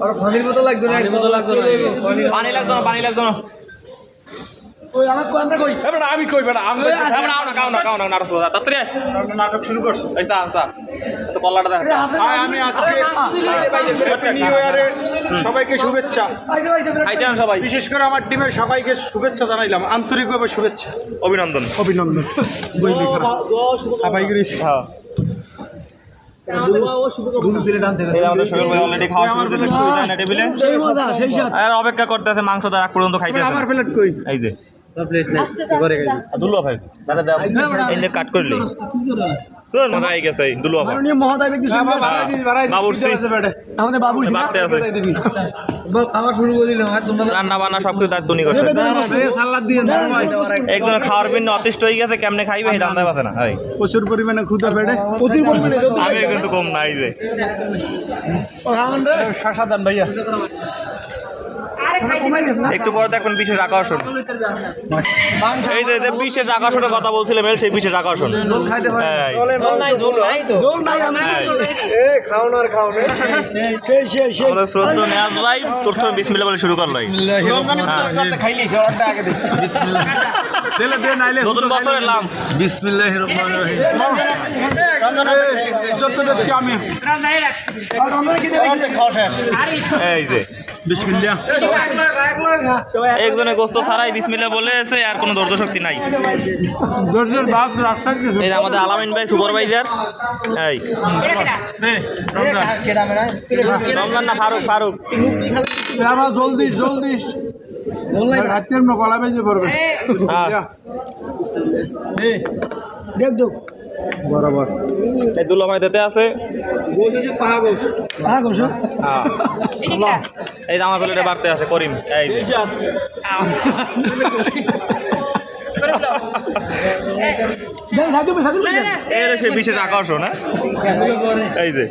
আর পানির মতো লাগতো না, পানি লাগতো না, পানি লাগতো না। ওই আমার কোনটা কই এবারে আমি কই বেটা আমি কাও না নাটক শুরু তাড়াতাড়ি নাটক শুরু করছি। এই স্যার তো কল্লাটা দেখ। আমি আজকে হ্যাপি নিউ ইয়ারে সবাইকে শুভেচ্ছা। খাইতে আন সবাই, বিশেষ করে আমার টিমের সবাইকে শুভেচ্ছা জানাইলাম, আন্তরিকভাবে শুভেচ্ছা অভিনন্দন। অভিনন্দন। বই লেখা সবাই করিস। হ্যাঁ এই আমাদের শরীর ভাই অলরেডি খাওয়া শুরু করে দিয়েছে না টেবিলে। সেই মজা সেই স্বাদ। আর অপেক্ষা করতেছে মাংস তো রাখ পর্যন্ত খাইতেছে। আমার প্লেট কই? এই যে প্লেট নেই করে গেছে দুলুয়া ভাই দাদা দাও এই যে কাট করলি তোর মজা আই গেছে দুলুয়া ভাই মাননীয় মহোদয় ব্যক্তি বাবুর্চি আমাদের বাবুর্চি বাড়তে আছে খাওয়া শুরু করে দিলাম আর তোমরা রান্না বান্না সব কিছু দায়িত্ব নিয়ে করতে সালাদ দিয়ে একজন খাওয়ার জন্য অতিষ্ঠ হয়ে গেছে, কেমনে খাইবে এই দান্দায় পাচ্ছে না। ভাই প্রচুর পরিমাণে ক্ষুধা পেটে প্রচুর পরিমাণে আমি কিন্তু কম নাই যে শাসা দেন ভাইয়া। একটু পরে দেখুন বিশেষ আকর্ষণ। এই যে যে বিশেষ আকর্ষণের কথা বলছিলাম সেই বিশেষ আকর্ষণ। হ্যাঁ আমাদের শ্রদ্ধা নেয়াজ ভাই প্রথমে বিসমিল্লাহ বলে শুরু করলো। নতুন বছরের লাঞ্চ বিসমিল্লাহির রহমানির রহিম। যত দেখছি আমি এই যে বিসমিল্লাহ। একজনে গোস্ত ছাড়াই বিসমিল্লাহ বলে এসে আর কোনো ধৈর্য শক্তি নাই। দর্জের বাপ রাস্তা কিছু এই যে আমাদের আলামিন ভাই সুপারভাইজার। এই রমজান না ফারুক আমার জলদি রাতের গলা বেজে পড়বে। বরাবর এই দুলা ভাই দিতে আছে। এই যে আমার প্লেটে বাড়তে আছে করিম। এই যে এর সেই বিশেষ আকর্ষণ। এই যে